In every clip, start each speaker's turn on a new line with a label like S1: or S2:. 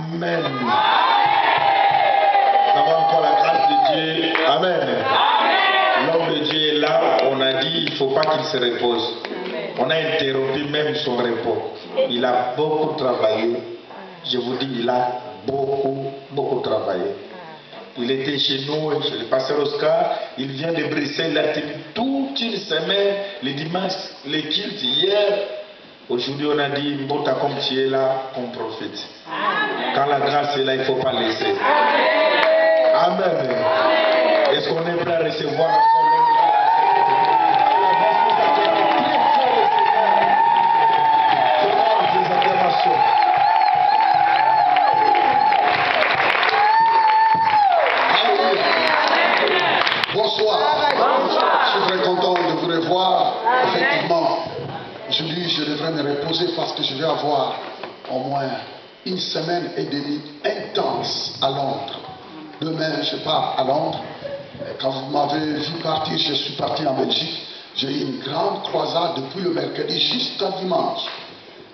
S1: Amen. Nous avons encore la grâce de Dieu. Amen. L'homme de Dieu est là. On a dit il ne faut pas qu'il se repose. On a interrompu même son repos. Il a beaucoup travaillé. Je vous dis, il a beaucoup travaillé. Il était chez nous, chez le pasteur Oscar. Il vient de Bruxelles. Il a tenu toute une semaine, le dimanche, les cultes hier. Aujourd'hui, on a dit, Mbota, comme tu es là, on profite. Quand la grâce est là, il ne faut pas laisser. Amen. Est-ce qu'on est prêt à recevoir
S2: Bonsoir. Je suis très content de vous revoir. Effectivement, aujourd'hui, je devrais me reposer parce que je vais avoir au moins une semaine et demie intense à Londres. Demain, je pars à Londres. Quand vous m'avez vu partir, je suis parti en Belgique. J'ai eu une grande croisade depuis le mercredi jusqu'à dimanche.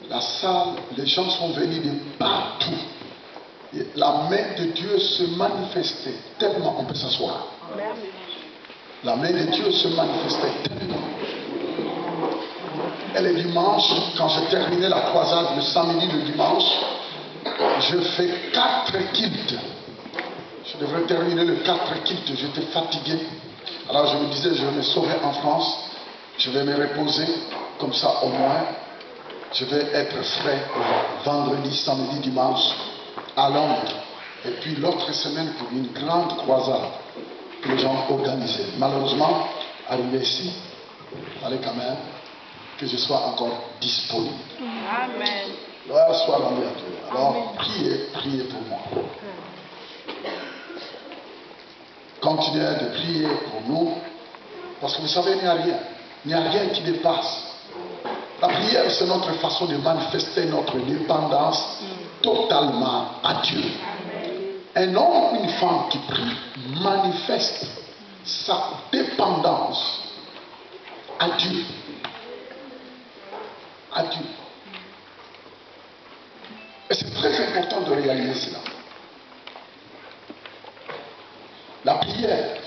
S2: La salle, les gens sont venus de partout. Et la main de Dieu se manifestait tellement. On peut s'asseoir. La main de Dieu se manifestait tellement. Et le dimanche, quand j'ai terminé la croisade le samedi, le dimanche, je fais 4 kilts. Je devrais terminer le 4 kilts. J'étais fatigué. Alors je me disais, je vais me sauver en France. Je vais me reposer. Comme ça, au moins, je vais être frais vendredi, samedi, dimanche à Londres. Et puis l'autre semaine pour une grande croisade que les gens organisaient. Malheureusement, arrivé ici, il fallait quand même que je sois encore disponible.
S3: Amen.
S2: Gloire soit rendue à Dieu. Alors, priez pour moi. Continuez de prier pour nous, parce que vous savez, il n'y a rien. Il n'y a rien qui dépasse. La prière, c'est notre façon de manifester notre dépendance totalement à Dieu. Un homme ou une femme qui prie manifeste sa dépendance à Dieu. À Dieu. Et c'est très important de réaliser cela. La prière,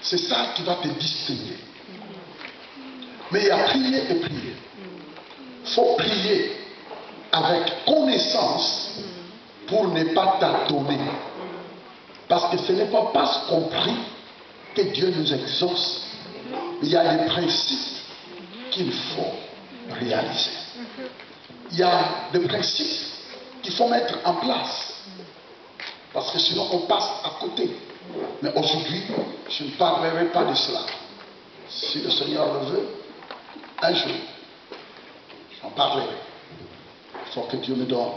S2: c'est ça qui va te distinguer. Mais il y a prier et prier. Il faut prier avec connaissance pour ne pas tâtonner. Parce que ce n'est pas parce qu'on prie que Dieu nous exauce. Il y a des principes qu'il faut réaliser. Il y a des principes qu'il faut mettre en place. Parce que sinon on passe à côté. Mais aujourd'hui, je ne parlerai pas de cela. Si le Seigneur le veut, un jour, j'en parlerai. Il faut que Dieu me donne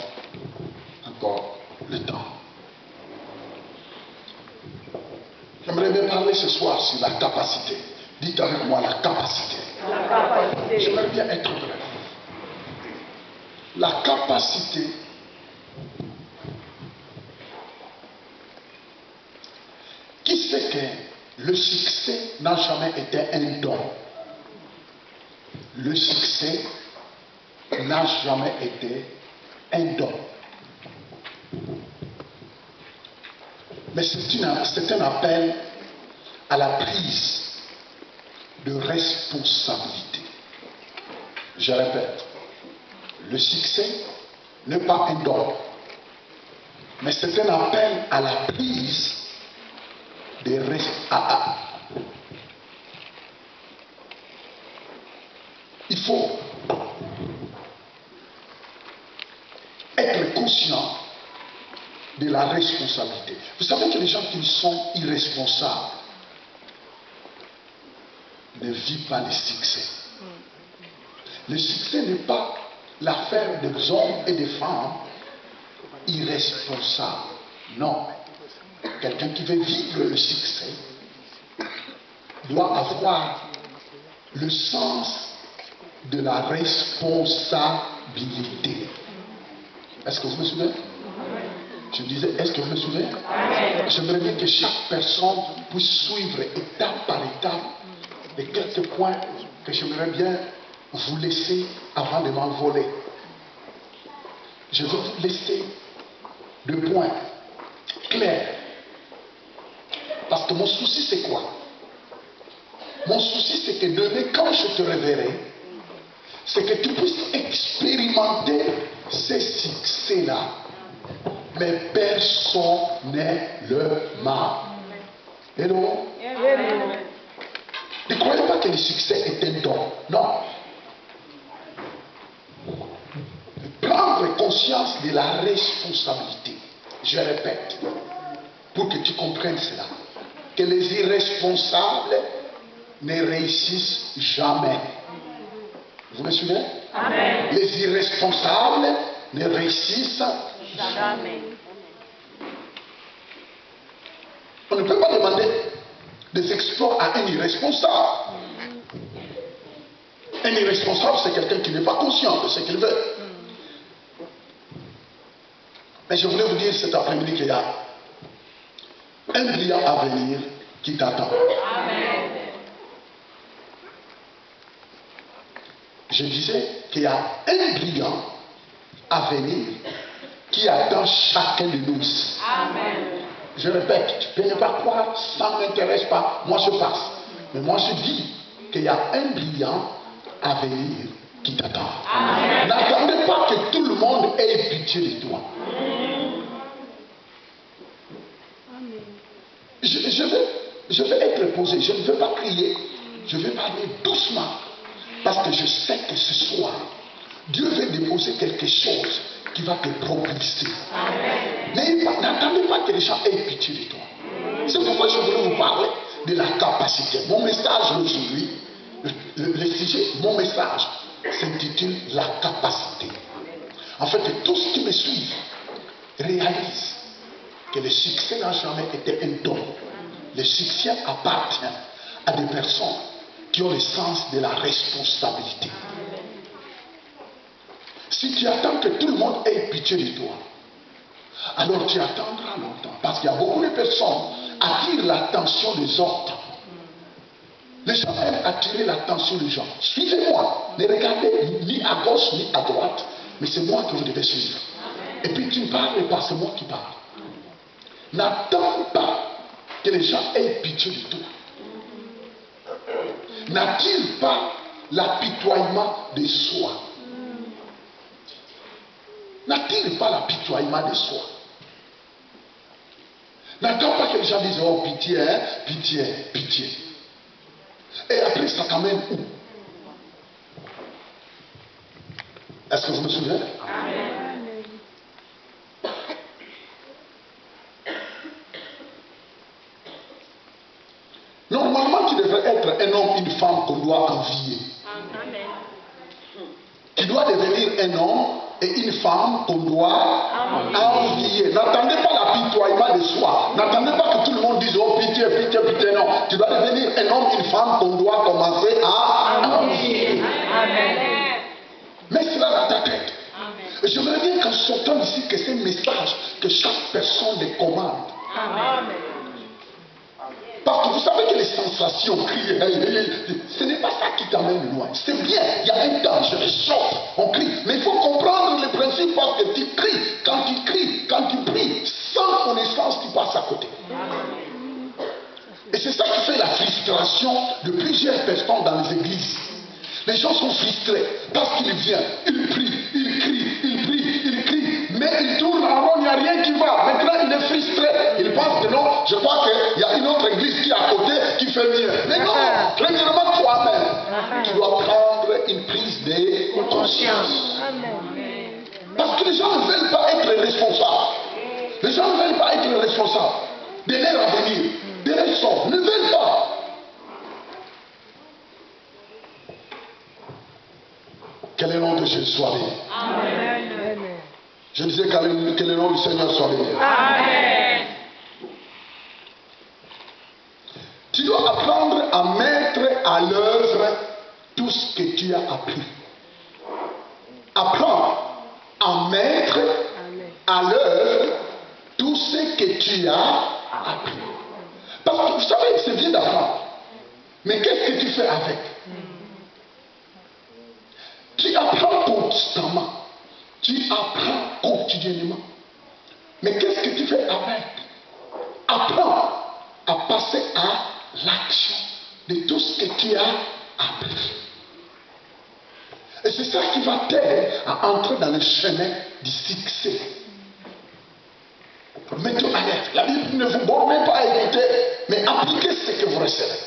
S2: encore le temps. J'aimerais bien parler ce soir sur la capacité. Dites avec moi la capacité.
S3: La capacité.
S2: J'aimerais bien être bref. La capacité, qui sait que le succès n'a jamais été un don? Le succès n'a jamais été un don. Mais c'est un appel à la prise de responsabilité. Je répète, le succès n'est pas un don, mais c'est un appel à la prise de responsabilité. Il faut être conscient de la responsabilité. Vous savez que les gens qui sont irresponsables ne vivent pas le succès. Le succès n'est pas l'affaire des hommes et des femmes irresponsables. Non. Quelqu'un qui veut vivre le succès doit avoir le sens de la responsabilité. Est-ce que vous me suivez? Je disais, est-ce que vous me suivez? J'aimerais bien que chaque personne puisse suivre étape par étape les quelques points que j'aimerais bien vous laisser avant de m'envoler. je veux vous laisser 2 points clairs. Parce que mon souci, c'est quoi? Mon souci, c'est que demain, quand je te reverrai, c'est que tu puisses expérimenter ces succès-là, mais personnellement. Hello? Ne croyez pas que le succès est un don. Non. Prendre conscience de la responsabilité. Je répète, pour que tu comprennes cela, que les irresponsables ne réussissent jamais. Vous me suivez?
S3: Amen.
S2: Les irresponsables ne réussissent
S3: Jamais.
S2: On ne peut pas demander des exploits à un irresponsable. Un irresponsable, c'est quelqu'un qui n'est pas conscient de ce qu'il veut. Mais je voulais vous dire cet après-midi qu'il y a un brillant avenir qui t'attend.
S3: Amen.
S2: Je disais qu'il y a un brillant avenir qui attend chacun de nous.
S3: Amen.
S2: Je répète, tu peux ne pas croire, ça ne m'intéresse pas, moi je passe. Mais moi je dis qu'il y a un brillant avenir qui t'attend. N'attendez pas que tout le monde ait pitié de toi. Je vais être posé, je ne veux pas crier, je vais parler doucement. Parce que je sais que ce soir, Dieu veut déposer quelque chose qui va te propulser. Mais n'attendez pas que les gens aient pitié de toi. C'est pourquoi je voulais vous parler de la capacité. Mon message aujourd'hui, le sujet, mon message s'intitule la capacité. En fait, que tous ceux qui me suivent réalisent que le succès n'a jamais été un don. Le succès appartient à des personnes qui ont le sens de la responsabilité. Si tu attends que tout le monde ait pitié de toi, alors tu attendras longtemps. Parce qu'il y a beaucoup de personnes qui attirent l'attention des autres. Les gens aiment attirer l'attention des gens. Suivez-moi. Ne regardez ni à gauche ni à droite. Mais c'est moi que vous devez suivre. Et puis tu ne parles pas, c'est moi qui parle. N'attends pas que les gens aient pitié de toi. N'attire pas l'apitoiement de soi. N'attire pas l'apitoiement de soi. N'attends pas que les gens disent oh pitié, hein, pitié, pitié. Et après ça t'amène où? Est-ce que vous me souvenez? Normalement, tu devrais être un homme, une femme qu'on doit envier. Tu dois devenir un homme et une femme qu'on doit envier. N'attendez pas l'apitoiement de soi. N'attendez pas que tout le monde dise oh pitié, pitié, pitié. Non. Tu dois devenir un homme, une femme qu'on doit commencer à envier. Mets cela dans ta tête. Et j'aimerais bien qu'en sortant d'ici, que c'est un message que chaque personne les commande. Parce que vous savez que les sensations, crier, ce n'est pas ça qui t'amène loin. C'est bien, il y a un temps, je les chante, on crie. Mais il faut comprendre le principe parce que tu cries, quand tu pries, sans connaissance, tu passes à côté. Et c'est ça qui fait la frustration de plusieurs personnes dans les églises. Les gens sont frustrés parce qu'ils viennent, ils prient, ils crient, mais ils tournent en rond, il n'y a rien qui va. Maintenant, il est frustré. Il pense que non, je crois qu'il y a une autre église qui est à côté qui fait mieux. Mais non, premièrement, toi-même, tu dois prendre une prise de conscience. Parce que les gens ne veulent pas être responsables. Les gens ne veulent pas être responsables de leur avenir, de leur sort. Ne veulent pas. Que le nom de Jésus soit béni. Amen. Je disais que le nom du Seigneur soit béni.
S3: Amen.
S2: Tu dois apprendre à mettre à l'œuvre tout ce que tu as appris. Apprendre à mettre à l'œuvre tout ce que tu as appris. Parce que vous savez, c'est bien d'apprendre. Mais qu'est-ce que tu fais avec? Tu apprends constamment. Tu apprends quotidiennement. Mais qu'est-ce que tu fais avec? Apprends à passer à l'action de tout ce que tu as appris. Et c'est ça qui va t'aider à entrer dans le chemin du succès. Mettez à l'aise. La Bible ne vous bornez pas à écouter, mais appliquez ce que vous recevez.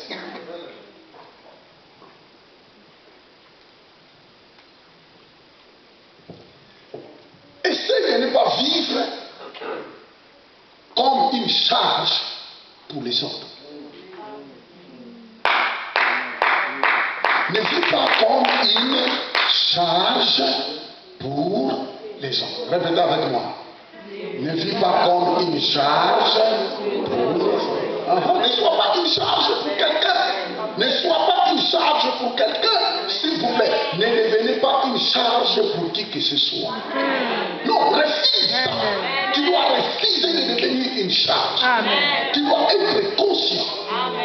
S2: Essayez de ne pas vivre comme une charge pour les autres. Ne vis pas comme une charge pour les autres. Répétez avec moi. Ne vis pas comme une charge pour les autres. Ne sois pas une charge pour quelqu'un. Ne sois pas une charge pour quelqu'un. S'il vous plaît, ne devenez pas une charge pour qui que ce soit. Non, refuse ça. Tu dois refuser de devenir une charge. Tu dois être conscient.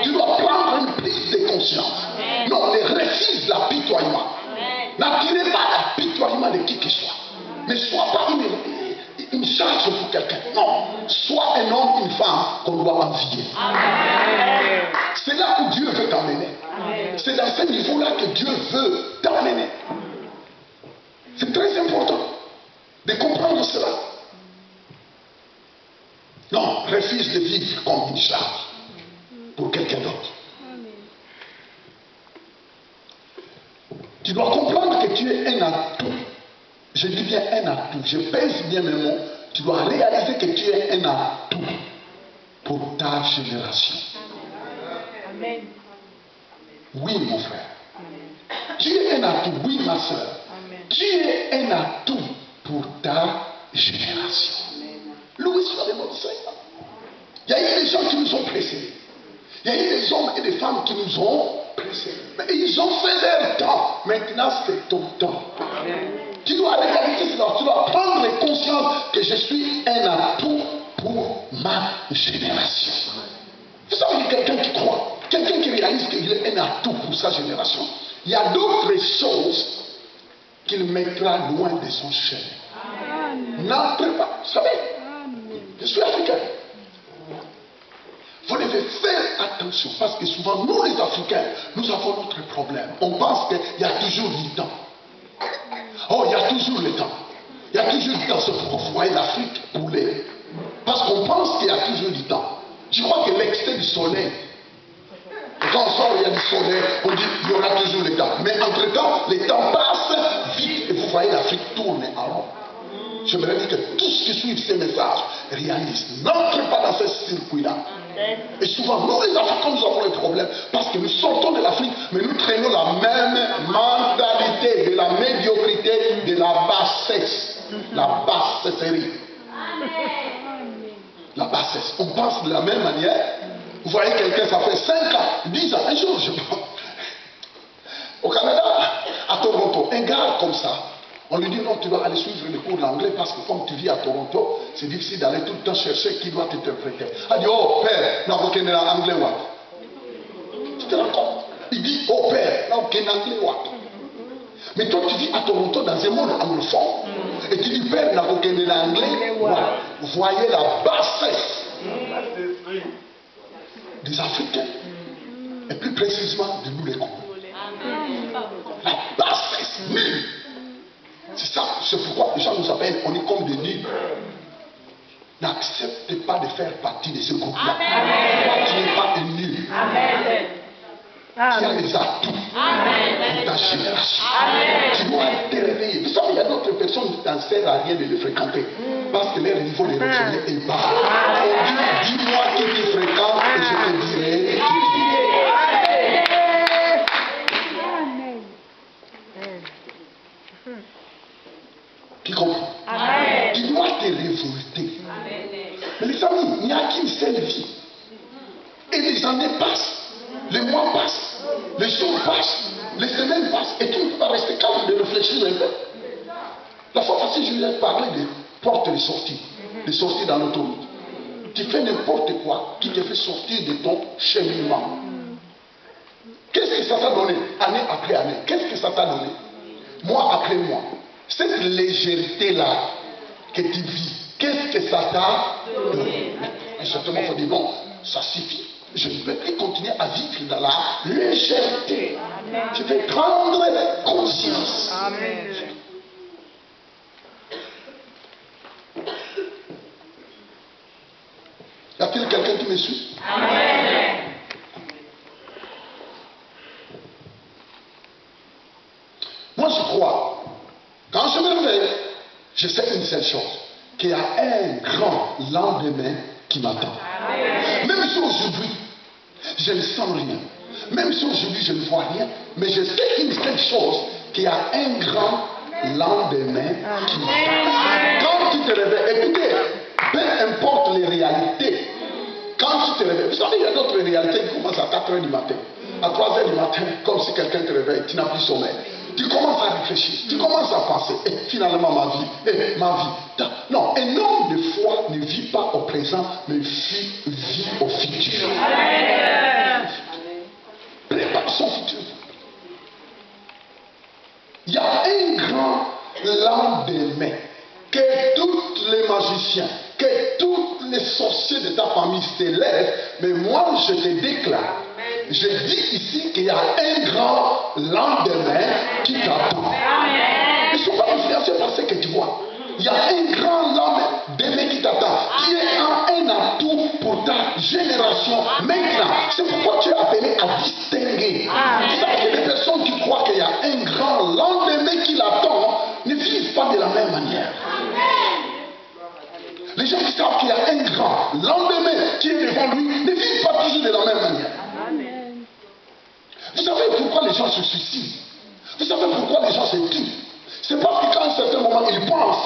S2: Tu dois prendre une prise de conscience. Non, ne refuse l'apitoiement. N'attirez pas l'apitoiement de qui que ce soit. Ne sois pas une charge pour quelqu'un. Non, sois un homme, une femme qu'on doit envier. C'est là où Dieu veut t'emmener. C'est dans ce niveau-là que Dieu veut t'emmener. C'est très important de comprendre cela. Non, refuse de vivre comme une charge pour quelqu'un d'autre. Tu dois comprendre que tu es un atout. Je dis bien un atout. Je pèse bien mes mots. Tu dois réaliser que tu es un atout pour ta génération.
S3: Amen.
S2: Oui, mon frère. Tu es un atout. Oui, ma soeur. Tu es un atout pour ta génération. Loué soit le nom du Seigneur. Il y a eu des gens qui nous ont précédés. Il y a eu des hommes et des femmes qui nous ont précédés. Mais ils ont fait leur temps. Maintenant, c'est ton temps. Tu dois réaliser cela. Tu dois prendre conscience que je suis un atout pour ma génération. Vous savez, quelqu'un qui croit, quelqu'un qui réalise qu'il est un atout pour sa génération, il y a d'autres choses qu'il mettra loin de son chemin. N'entre pas. Vous savez, je suis africain. Vous devez faire attention parce que souvent, nous les Africains, nous avons notre problème. On pense qu'il y a toujours du temps. Oh, il y a toujours le temps. Il y a toujours du temps. C'est pourquoi vous voyez l'Afrique pouler. Parce qu'on pense qu'il y a toujours du temps. Je crois que l'excès du soleil, quand on sort, il y a du soleil, on dit qu'il y aura toujours le temps. Mais entre-temps, le temps passe vite et vous voyez l'Afrique tourner en rond. J'aimerais dire que tout ce qui suit ces messages réalise. N'entre pas dans ce circuit-là. Et souvent, nous les Africains, nous avons des problèmes parce que nous sortons de l'Afrique, mais nous traînons la même mentalité de la médiocrité, de la bassesse. La bassesserie. La bassesse. On pense de la même manière. Vous voyez quelqu'un, ça fait 5 ans, 10 ans, un jour, je pense. Au Canada, à Toronto, un gars comme ça, on lui dit non, tu dois aller suivre les cours d'anglais parce que comme tu vis à Toronto, c'est difficile d'aller tout le temps chercher qui doit t'interpréter. Il dit, oh père, n'a aucun anglais. Tu te rends compte? Il dit, oh père, n'a aucun anglais. Mais toi, tu vis à Toronto dans un monde anglophone et tu dis, père, n'a aucun anglais. Voyez la bassesse des Africains et plus précisément de nous les Congolais. La bassesse nulle. C'est ça, c'est pourquoi les gens nous appellent, on est comme des nuls. N'accepte pas de faire partie de ce groupe-là. Tu n'es pas un nul. Tu as les atouts pour ta génération. Tu dois te réveiller. Vous savez, il y a d'autres personnes qui n'en servent à rien de les fréquenter parce que leur niveau de revenus est bas. On dit, dis-moi qui tu fréquentes et je te dirai qui tu es. Qui comprend? Tu dois te révolter. Mais les amis, il n'y a qu'une seule vie. Et les années passent. Les mois passent. Les jours passent. Les semaines passent. Et tu ne peux pas rester calme de réfléchir un peu. La fois passée, je lui ai parlé des portes de sortie. De sortie dans l'autoroute. Tu fais n'importe quoi qui te fait sortir de ton cheminement. Qu'est-ce que ça t'a donné? Année après année. Qu'est-ce que ça t'a donné? Mois après mois. Cette légèreté-là que tu vis, qu'est-ce que ça t'a donné? Exactement, il faut dire bon, ça suffit. Je ne peux plus continuer à vivre dans la légèreté. Je vais prendre conscience.
S3: Amen.
S2: Y a-t-il quelqu'un qui me suit?
S3: Amen.
S2: Moi, je crois, quand je me réveille, je sais une seule chose, qu'il y a un grand lendemain qui m'attend. Même si aujourd'hui, je ne sens rien, même si aujourd'hui, je ne vois rien, mais je sais une seule chose, qu'il y a un grand lendemain qui m'attend. Quand tu te réveilles, écoutez, peu importe les réalités, quand tu te réveilles, vous savez, il y a d'autres réalités qui commencent à 4 h du matin, à 3 h du matin, comme si quelqu'un te réveille, tu n'as plus sommeil. Tu commences à réfléchir, tu commences à penser, et finalement ma vie. Non, un homme de foi ne vit pas au présent, mais vit au futur. Prépare son futur. Il y a un grand lendemain que tous les magiciens, que tous les sorciers de ta famille s'élèvent, mais moi je te déclare, je dis ici qu'il y a un grand lendemain qui t'attend. Ne sois pas influencé par ce que tu vois. Il y a un grand lendemain qui t'attend, qui est un atout pour ta génération maintenant. C'est pourquoi tu es appelé à distinguer. Vous savez que les personnes qui croient qu'il y a un grand lendemain qui l'attend ne vivent pas de la même manière. Les gens qui savent qu'il y a un grand lendemain qui est devant lui ne vivent pas toujours de la même manière. Vous savez pourquoi les gens se suicident? Vous savez pourquoi les gens se tuent? C'est parce qu'à un certain moment, ils pensent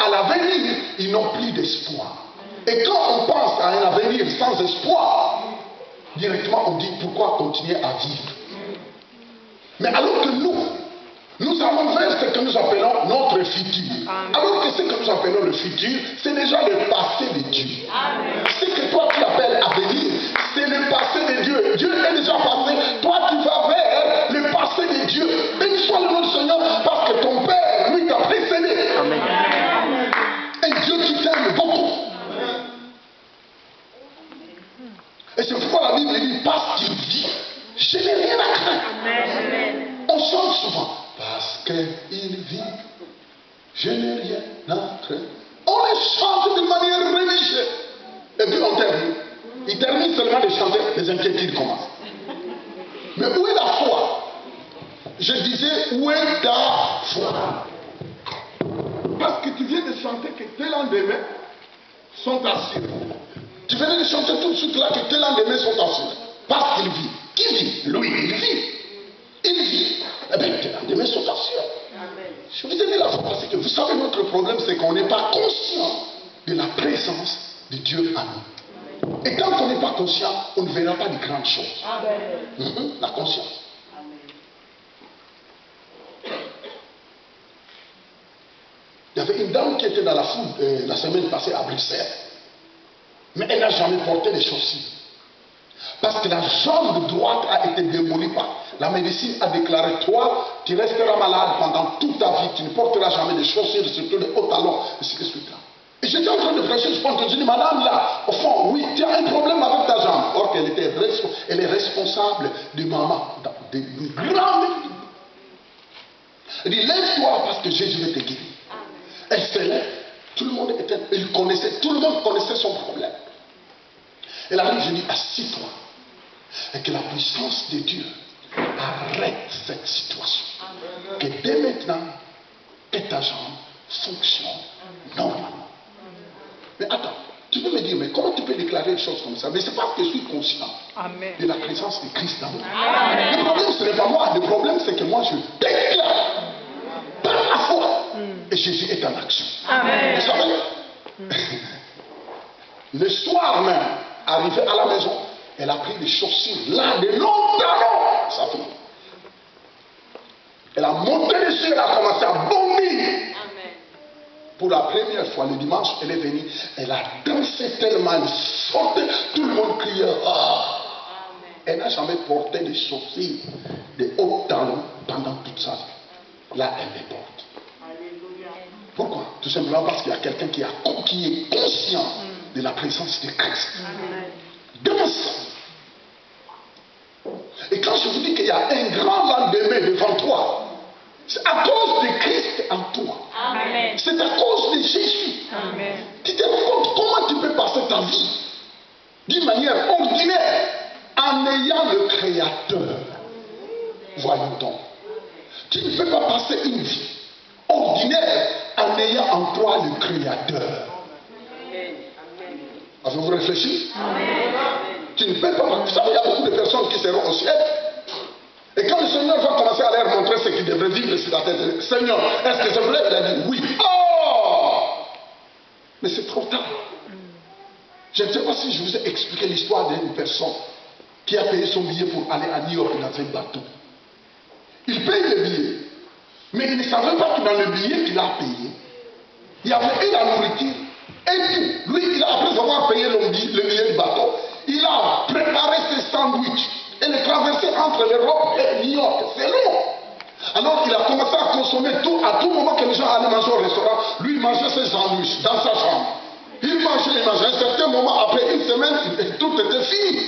S2: à l'avenir, ils n'ont plus d'espoir. Et quand on pense à un avenir sans espoir, directement on dit pourquoi continuer à vivre? Mais alors que nous allons vers ce que nous appelons notre futur. Alors que ce que nous appelons le futur, c'est déjà le passé de Dieu. Ce que toi tu appelles avenir, c'est le passé de Dieu. Dieu est déjà passé. Toi tu vas vers le passé de Dieu. Béni soit le nom du Seigneur parce que ton Père, lui, t'a précédé. Un Dieu qui t'aime beaucoup. Et c'est pourquoi la Bible dit, parce qu'il vit, je n'ai rien à craindre. On chante souvent. Parce qu'il vit, je n'ai rien à craindre. On les chante de manière religieuse. Et puis on termine. Il termine seulement de chanter, les inquiétudes commencent. Mais où est la foi? Je disais, où est ta foi? Parce que tu viens de chanter que tes lendemains sont assurés. Tu venais de chanter tout de suite là que tes lendemains sont assurés. Parce qu'il vit. Qui vit? Lui, il vit. Il vit. Eh bien, tes lendemains sont assurés. Je vous ai dit la fois passée que vous savez, notre problème, c'est qu'on n'est pas conscient de la présence de Dieu à nous. Et tant qu'on n'est pas conscient, on ne verra pas de grandes choses. La conscience. Il y avait une dame qui était dans la foule la semaine passée à Bruxelles. Mais elle n'a jamais porté de chaussures. Parce que la jambe droite a été démolie par la médecine a déclaré, toi, tu resteras malade pendant toute ta vie, tu ne porteras jamais de chaussures, surtout de hauts talons, et ce que suite là. Et j'étais en train de prêcher, je pense que je dis, madame là, au fond, oui, tu as un problème avec ta jambe. Or qu'elle elle est responsable de maman, d'une grande. Elle dit, lève-toi parce que Jésus va te guérir. Elle se lève, tout le monde connaissait son problème. Elle arrive, je dis, assis-toi. Et que la puissance de Dieu arrête cette situation. Que dès maintenant, que ta jambe fonctionne normalement. Mais attends, tu peux me dire, mais comment tu peux déclarer une chose comme ça? Mais c'est parce que je suis conscient de la présence de Christ dans moi. Le problème, ce n'est pas moi. Le problème, c'est que moi, je déclare par la foi. Et Jésus est en action. Vous savez, le soir même, arrivé à la maison, elle a pris des chaussures là, des longs talons, sa fille. Elle a monté dessus, elle a commencé à vomir. Pour la première fois, le dimanche, elle est venue, elle a dansé tellement, elle sautait, tout le monde criait. Oh. Elle n'a jamais porté des chaussures de hauts talons pendant toute sa vie. Là, elle les porte. Tout simplement parce qu'il y a quelqu'un qui est conscient de la présence de Christ. Dans ça. Et quand je vous dis qu'il y a un grand lendemain devant toi, c'est à cause de Christ en toi.
S3: Amen.
S2: C'est à cause de Jésus.
S3: Amen.
S2: Tu te rends compte comment tu peux passer ta vie d'une manière ordinaire en ayant le Créateur. Voyons donc. Tu ne peux pas passer une vie ordinaire en ayant en toi le Créateur. Avez-vous réfléchi? Tu ne peux pas. Vous savez, il y a beaucoup de personnes qui seront au ciel. Et quand le Seigneur va commencer à leur montrer ce qu'ils devraient vivre sur la tête, Seigneur, est-ce que c'est vrai? Il a dit oui. Oh! Mais c'est trop tard. Je ne sais pas si je vous ai expliqué l'histoire d'une personne qui a payé son billet pour aller à New York dans un bateau. Il paye le billet, mais il ne savait pas que dans le billet qu'il a payé, il y avait et la nourriture et tout. Lui, après avoir payé le billet du bateau, il a préparé ses sandwichs et les traversé entre l'Europe et New York. C'est long. Alors il a commencé à consommer tout. À tout moment que les gens allaient manger au restaurant, lui il mangeait ses sandwichs dans sa chambre. Il mangeait. À un certain moment, après une semaine, tout était fini.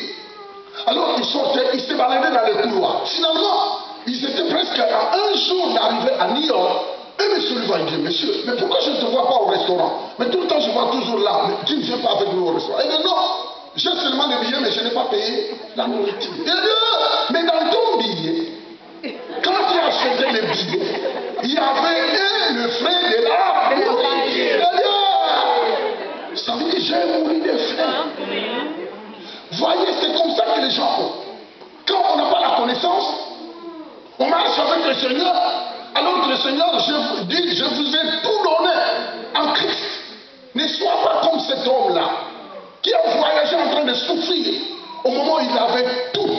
S2: Alors il sortait, il se baladait dans les couloirs. Finalement, ils étaient presque à un jour d'arriver à New York. Et monsieur lui va dire, monsieur, mais pourquoi je ne te vois pas au restaurant? Mais tout le temps je vois toujours là, mais tu ne viens pas avec nous au restaurant. Il dit non, j'ai seulement le billet, mais je n'ai pas payé la nourriture. Il dit, mais dans ton billet, quand tu as acheté le billet, il y avait le frais de la nourriture. Ça veut dire que j'ai mouru de faim. Voyez, c'est comme ça que les gens font. Quand on n'a pas la connaissance, on marche avec le Seigneur, alors que le Seigneur, je vous dis, je vous ai tout donné en Christ. Ne sois pas comme cet homme-là, qui a voyagé en train de souffrir au moment où il avait tout.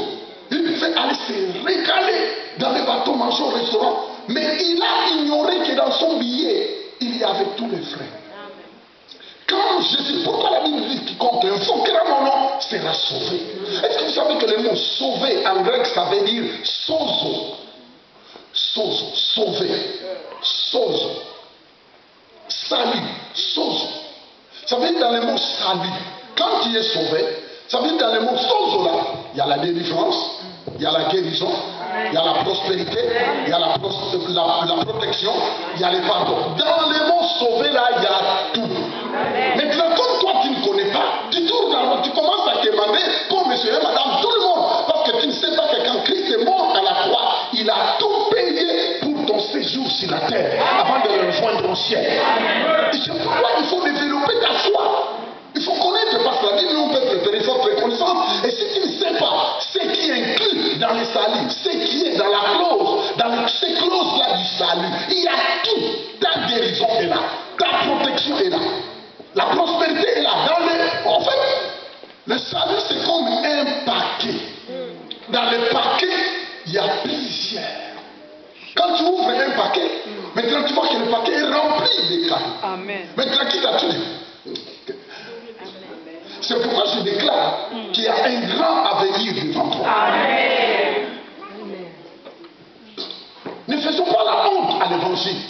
S2: Il pouvait aller se régaler dans les bateaux, manger au restaurant. Mais il a ignoré que dans son billet, il y avait tous les frais. Quand Jésus, pourquoi la Bible dit quiconque invoquera mon nom sera sauvé? Est-ce que vous savez que le mot sauver en grec, ça veut dire sozo? Sozo, sauver, sozo, salut, sozo. Ça veut dire dans le mot salut. Quand tu es sauvé, ça veut dire dans le mot sozo là, il y a la délivrance, il y a la guérison, il y a la prospérité, il y a la protection, il y a les pardons. Dans le mot sauvé là, il y a tout. Maintenant, comme toi tu ne connais pas, tu tournes dans, tu commences à demander, comme monsieur et madame, tout le monde, parce que tu ne sais pas que quand Christ est mort à la croix, il a tout payé pour ton séjour sur la terre, avant de le rejoindre au ciel. Et c'est pourquoi il faut développer ta foi. Il faut connaître, parce que la Bible nous peut préparer votre connaissance. Et si tu ne sais pas ce qui est inclus dans les saluts, ce qui est dans la clause, dans ces clauses-là du salut, il y a tout. Ta guérison est là, ta protection est là, la prospérité est là. En fait, le salut c'est comme un paquet. Dans le paquet, il y a plusieurs. Quand tu ouvres un paquet, maintenant tu vois que le paquet est rempli de cadeaux.
S3: Amen.
S2: Maintenant qui t'a tué? C'est pourquoi je déclare qu'il y a un grand avenir devant toi.
S3: Amen.
S2: Ne faisons pas la honte à l'évangile.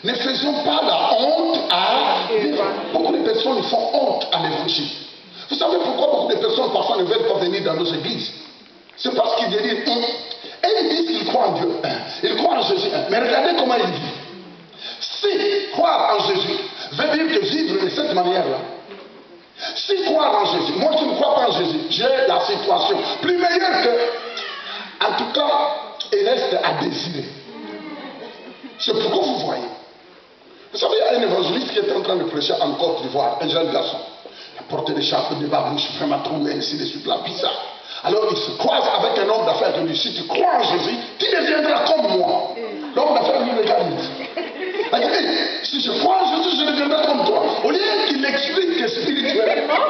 S2: Ne faisons pas la honte à l'évangile. Beaucoup de personnes font honte à l'évangile. Vous savez pourquoi beaucoup de personnes parfois ne veulent pas venir dans nos églises? C'est parce qu'ils disent, et ils disent qu'ils croient en Dieu. Ils croient en Jésus. Mais regardez comment ils vivent. Si croire en Jésus veut dire que vivre de cette manière-là, si croire en Jésus, moi qui ne crois pas en Jésus, j'ai la situation plus meilleure que, en tout cas, il reste à désirer. C'est pourquoi vous voyez. Vous savez, il y a un évangéliste qui est en train de prêcher en Côte d'Ivoire, un jeune garçon. Il a porté des chapeaux, des babouches, vraiment troué, ainsi de suite, la bizarre. Alors il se croise avec un homme d'affaires qui lui dit, si tu crois en Jésus, tu deviendras comme moi. L'homme d'affaires lui regarde. Il dit, hey, si je crois en Jésus, je deviendrai comme toi. Au lieu qu'il explique que spirituellement,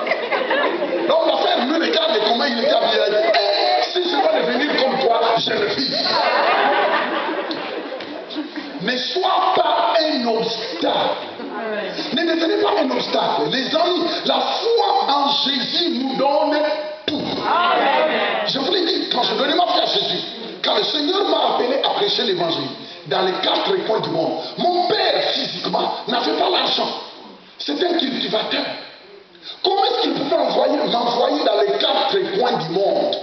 S2: l'homme d'affaires lui regarde comment il est habillé. Il dit, hey, si je dois devenir comme toi, je refuse. Ne sois pas un obstacle. Ne devenez pas un obstacle. Les amis, la foi en Jésus nous donne tout. Je vous l'ai dit, quand je donnais ma foi à Jésus, quand le Seigneur m'a appelé à prêcher l'évangile, dans les 4 coins du monde. Mon père, physiquement, n'avait pas l'argent. C'était un cultivateur. Comment est-ce qu'il pouvait m'envoyer dans les 4 coins du monde?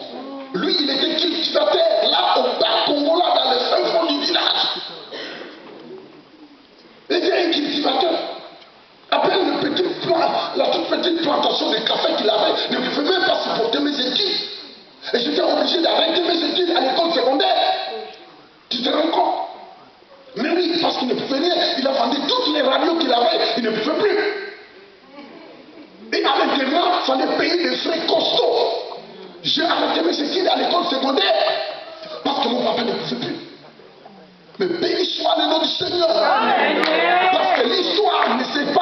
S2: Lui, il était cultivateur, là, au bas Congo, là, dans le fin fond du village. Il était un cultivateur. À peine la toute petite plantation de café qu'il avait ne pouvait même pas supporter mes études. Et j'étais obligé d'arrêter mes études à l'école secondaire. Tu te rends compte? Mais oui, parce qu'il ne pouvait rien. Il a vendu toutes les radios qu'il avait, il ne pouvait plus. Et à l'intérieur, il fallait payer des frais costauds. J'ai arrêté mes études à l'école secondaire parce que mon papa ne pouvait plus. Mais béni soit le nom du Seigneur.